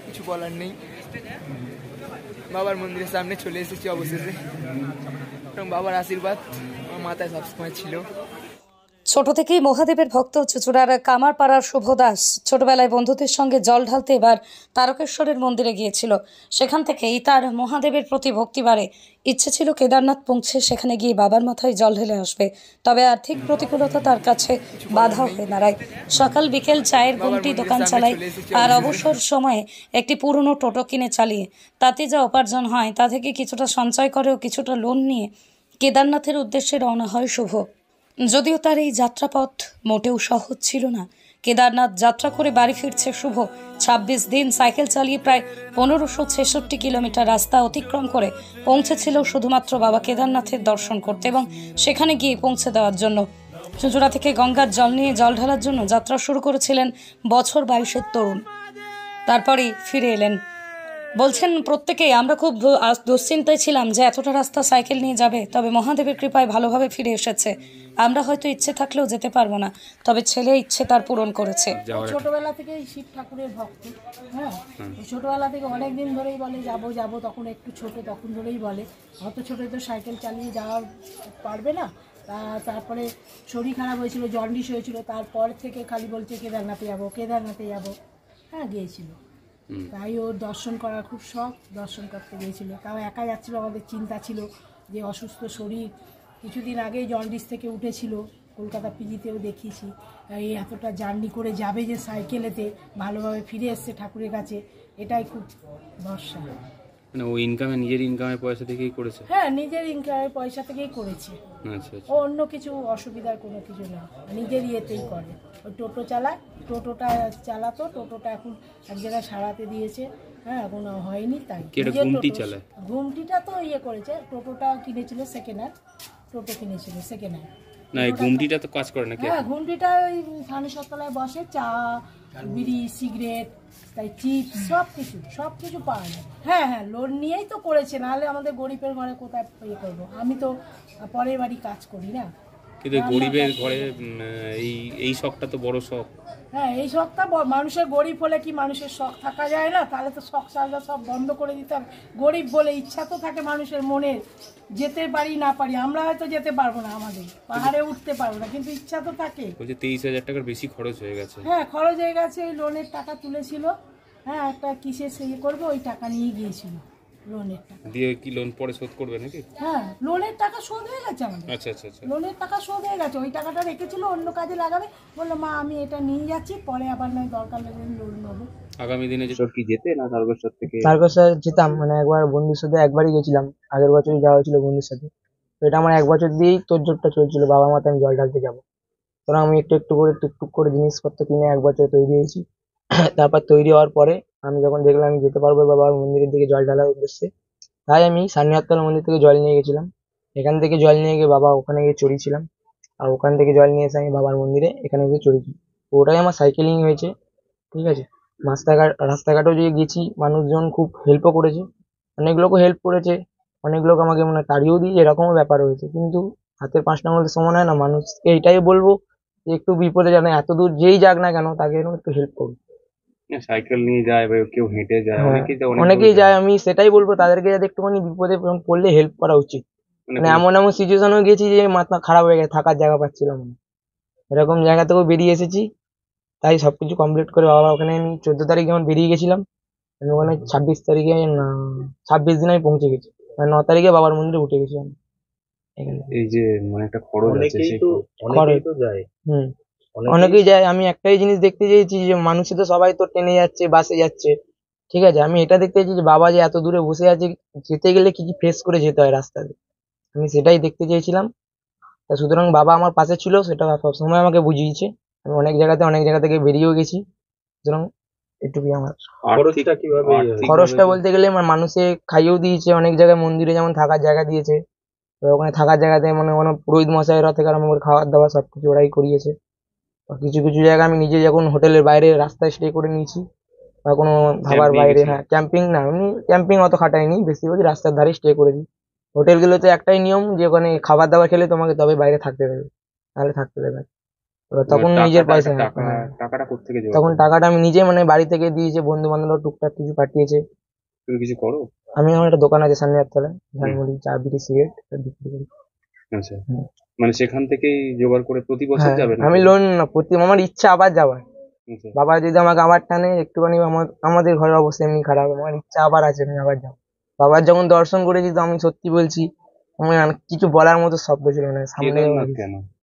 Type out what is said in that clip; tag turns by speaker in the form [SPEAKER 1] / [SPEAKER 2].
[SPEAKER 1] কিছু বলার নেই। বাবার মন্দিরের সামনে চলে এসেছি অবশেষে, এবং বাবার আশীর্বাদ আমার মাথায় সবসময় ছিল।
[SPEAKER 2] ছোট থেকেই মহাদেবের ভক্ত চুঁচুড়ার কামারপাড়ার শুভ দাস ছোটবেলায় বন্ধুদের সঙ্গে জল ঢালতে এবার তারকেশ্বরের মন্দিরে গিয়েছিল। সেখান থেকেই তার মহাদেবের প্রতি ভক্তি বাড়ে। ইচ্ছে ছিল কেদারনাথ পৌঁছে সেখানে গিয়ে বাবার মাথায় জল ঢেলে আসবে, তবে আর্থিক প্রতিকূলতা তার কাছে বাধা হয়ে দাঁড়ায়। সকাল বিকেল চায়ের গুমটি দোকান চালায়, আর অবসর সময়ে একটি পুরনো টোটো কিনে চালিয়ে তাতে যা উপার্জন হয় তা থেকে কিছুটা সঞ্চয় করে ও কিছুটা লোন নিয়ে কেদারনাথের উদ্দেশ্যে রওনা হয় শুভ। যদিও তার এই যাত্রাপথ মোটেও সহজ ছিল না। কেদারনাথ যাত্রা করে বাড়ি ফিরছে শুভ। ২৬ দিন সাইকেল চালিয়ে প্রায় ১৫৬৬ কিলোমিটার রাস্তা অতিক্রম করে পৌঁছেছিল শুধুমাত্র বাবা কেদারনাথের দর্শন করতে এবং সেখানে গিয়ে পৌঁছে দেওয়ার জন্য। চুঁচুড়া থেকে গঙ্গার জল নিয়ে জল ঢালার জন্য যাত্রা শুরু করেছিলেন বছর ২২-এর তরুণ। তারপরেই ফিরে এলেন। বলছেন, প্রত্যেকেই আমরা খুব দুশ্চিন্তায় ছিলাম যে এতটা রাস্তা সাইকেল নিয়ে যাবে, তবে মহাদেবের কৃপায় ভালোভাবে ফিরে এসেছে। আমরা হয়তো ইচ্ছে থাকলেও যেতে পারবো না, তবে ছেলে ইচ্ছে তার পূরণ করেছে।
[SPEAKER 3] ছোটবেলা থেকে শিব ঠাকুরের ভক্ত। হ্যাঁ, ছোটবেলা থেকে অনেক দিন ধরেই বলে যাবো যাবো, তখন একটু ছোট তখন ধরেই বলে। অত ছোট তো সাইকেল চালিয়ে যাওয়া পারবে না। তারপরে শরীর খারাপ হয়েছিল, জন্ডিস হয়েছিল, তারপর থেকে খালি বলছে কেদারনাথে যাবো কেদারনাথে যাবো। হ্যাঁ, গিয়েছিল। তাই ওর দর্শন করার খুব শখ, দর্শন করতে গিয়েছিল। তাও একা যাচ্ছিল, আমাদের চিন্তা ছিল যে অসুস্থ শরীর। কিছুদিন আগেই জন্ডিস থেকে উঠেছিল, কলকাতা পিজিতেও দেখিয়েছি। এই এতটা জার্নি করে যাবে যে সাইকেলেতে, ভালোভাবে ফিরে এসছে ঠাকুরের কাছে, এটাই খুব ভরসা।
[SPEAKER 4] মানে ও ইনকামে, নিজের ইনকামের পয়সা থেকেই করেছে?
[SPEAKER 3] হ্যাঁ, নিজের ইনকামের পয়সা থেকেই করেছে।
[SPEAKER 4] আচ্ছা আচ্ছা।
[SPEAKER 3] ও অন্য কিছু অসুবিধার কোনো কিছু না, নিজের ইয়েতেই করে। ওই টোটো চালায়, টোটোটা চালাতো, টোটোটা এখন এক জায়গায় সারাতে দিয়েছে। হ্যাঁ, কোনো হয়নি তাই।
[SPEAKER 4] ঘুমটি চালায়?
[SPEAKER 3] ঘুমটিটা তো ইয়ে করেছে, টোটোটা কিনেছিল সেকেন্ড হ্যান্ড, টোটো কিনেছিল সেকেন্ড হ্যান্ড।
[SPEAKER 4] না, এই ঘুমটিটা তো কাজ করে নাকি?
[SPEAKER 3] হ্যাঁ, ঘুমটিটা ওই থানে সতলায় বসে, চা, বিড়ি, সিগারেট, তাই চিপস, সব কিছু পাওয়া যায়। হ্যাঁ হ্যাঁ, লোন নিয়েই তো করেছে, নাহলে আমাদের গরিবের ঘরে কোথায় ইয়ে করবো। আমি তো পরের বাড়ি কাজ করি না,
[SPEAKER 4] কিন্তু গরিবের ঘরে এই শখটা তো বড় শখ।
[SPEAKER 3] হ্যাঁ, এই শখটা মানুষের, গরিব হলে কি মানুষের শখ থাকা যায় না? তাহলে তো শখ সাজা সব বন্ধ করে দিতে হবে। গরিব বলে ইচ্ছা তো থাকে মানুষের মনের, যেতে পারি না পারি। আমরা হয়তো যেতে পারবো না, আমাদের পাহাড়ে উঠতে পারবো না, কিন্তু ইচ্ছা তো থাকে।
[SPEAKER 4] বলছে 23,000 টাকার বেশি খরচ হয়ে গেছে।
[SPEAKER 3] হ্যাঁ, খরচ হয়ে গেছে। ওই লোনের টাকা তুলেছিল। হ্যাঁ, একটা কিসের ইয়ে করবো, ওই টাকা নিয়ে গিয়েছিল, লোনের টাকা
[SPEAKER 4] দিয়ে। কি লোন পরে শোধ করবে নাকি?
[SPEAKER 3] হ্যাঁ, লোনের টাকা শোধ হয়ে গেছে আমাদের।
[SPEAKER 4] আচ্ছা আচ্ছা আচ্ছা।
[SPEAKER 3] লোনের টাকা শোধ হয়ে গেছে, ওই টাকাটা রেখেছিল অন্য কাজে লাগাবে। বললো, মা আমি এটা নিয়ে যাচ্ছি, পরে আবার নয় দরকার লাগলে লোন নেবো।
[SPEAKER 4] আগামী দিনে কি যেতে না তারকেশ্বর থেকে?
[SPEAKER 5] তারকেশ্বর যেতাম, মানে একবার বন্ধুর সাথে একবারই গেছিলাম, আগের বছরই যাওয়া হয়েছিল বন্ধুর সাথে। তো এটা আমার 1 বছর দিয়েই তোড়জোড়টা চলছিল, বাবা মাতে আমি জল ঢালতে যাবো। তখন আমি একটু একটু করে টুকটুক করে জিনিসপত্র কিনে 1 বছর তৈরি হয়েছি। তারপর তৈরি হওয়ার পরে আমি যখন দেখলাম আমি যেতে পারবো বাবার মন্দিরের দিকে জল ঢালার উদ্দেশ্যে, তাই আমি সান্নিহারতলা মন্দির থেকে জল নিয়ে গেছিলাম। এখান থেকে জল নিয়ে গিয়ে বাবা ওখানে গিয়ে চড়িয়েছিলাম, আর ওখান থেকে জল নিয়ে এসে আমি বাবার মন্দিরে এখানে গিয়ে চড়েছি। ওটাই আমার সাইকেলিং হয়েছে, ঠিক আছে। রাস্তাঘাটেও যে গেছি, মানুষজন খুব হেল্পও করেছে, অনেক লোকও হেল্প করেছে, অনেক লোক আমাকে মানে তাড়িয়েও দিয়েছে, এরকমও ব্যাপার হয়েছে। কিন্তু হাতের 5টা আঙুল সমান হয় না। মানুষকে এইটাই বলবো যে একটু বিপদে জানে, এত দূর যেই যাক না কেন তাকে একটু হেল্প করুন।
[SPEAKER 4] সাইকেল নিয়ে যায় বা কেউ হেঁটে যায়,
[SPEAKER 5] অনেকেই যায়। আমি সেটাই বলবো তাদেরকে, যাতে একটুখানি বিপদে পড়লে হেল্প করা উচিত। মানে এমন এমন সিচুয়েশনেও গেছি যে মাথা খারাপ হয়ে গেছে, থাকার জায়গা পাচ্ছিলাম না, এরকম জায়গা থেকেও বেরিয়ে এসেছি। তাই সবকিছু কমপ্লিট করে বাবা ওখানে, আমি 14 তারিখ যখন বেরিয়ে গেছিলাম, আমি ওখানে 26 তারিখে না 26 দিন আমি পৌঁছে গেছি, মানে 9 তারিখে বাবার মন্দিরে উঠে গেছি আমি এখানে।
[SPEAKER 4] এই যে মানে একটা খরচ আছে,
[SPEAKER 5] অনেকেই তো যায়। অনেকেই যায়। আমি একটাই জিনিস দেখতে চেয়েছি যে মানুষে তো সবাই তো ট্রেনে যাচ্ছে, বাসে যাচ্ছে, ঠিক আছে। আমি এটা দেখতে চেয়েছি যে বাবা যে এত দূরে বসে আছে, যেতে গেলে কি কি ফেস করে যেতে হয় রাস্তাতে, আমি সেটাই দেখতে চেয়েছিলাম। তা সুতরাং বাবা আমার পাশে ছিল, সেটা সবসময় আমাকে বুঝিয়েছে। আমি অনেক জায়গা থেকে বেরিয়েও গেছি, সুতরাং এটুকুই আমার। খরচটা বলতে গেলে আমার মানুষে খাইয়েও দিয়েছে, অনেক জায়গায় মন্দিরে যেমন থাকার জায়গা দিয়েছে, তো ওখানে থাকার জায়গাতে মানে কোনো পুরোহিত মশাইরা থেকে আরম্ভ করে খাওয়ার দাওয়া সবকিছু ওরাই করিয়েছে। কিছু কিছু জায়গায় আমি নিজে যখন হোটেলের বাইরে রাস্তায় স্টে করে নিয়েছি, বা কোনো ধাবার বাইরে, হ্যাঁ ক্যাম্পিং না, এমনি ক্যাম্পিং অত খাটাইনি, বেশিরভাগই রাস্তার ধারে স্টে করেছি। হোটেলগুলোতে একটাই নিয়ম যে ওখানে খাবার দাবার খেলে তোমাকে তবে বাইরে থাকতে দেবে, নাহলে থাকতে দেবে। এবার তখন নিজের পয়সা
[SPEAKER 4] টাকাটা কোত্থেকে জোগাড়
[SPEAKER 5] তখন
[SPEAKER 4] করো?
[SPEAKER 5] টাকাটা আমি নিজে মানে বাড়ি থেকে দিয়েছি, বন্ধু বান্ধবরা টুকটাক কিছু পাঠিয়েছে।
[SPEAKER 4] তুমি কিছু করো?
[SPEAKER 5] আমি আমার একটা দোকান আছে সামনে তলায়, ঝালমুড়ি, চা, বিড়ি, সিগারেট বিক্রি করি।
[SPEAKER 4] আচ্ছা,
[SPEAKER 5] হুম।
[SPEAKER 4] মানে সেখান থেকেই জোগাড় করে প্রতি বছর
[SPEAKER 5] হ্যাঁ,
[SPEAKER 4] যাবে না?
[SPEAKER 5] আমি লোন না, আমার ইচ্ছা আবার যাওয়ার।
[SPEAKER 4] আচ্ছা।
[SPEAKER 5] বাবা যদি আমাকে আবার টানে একটুখানি, আমাদের ঘরের অবস্থা এমনি খারাপ, আমার ইচ্ছা আবার আছে আমি আবার যাবো। বাবার যখন দর্শন করেছি তো আমি সত্যি বলছি, আমার আর কিছু বলার মতো শব্দ ছিল না সামনে।
[SPEAKER 4] কেদারনাথ কেন?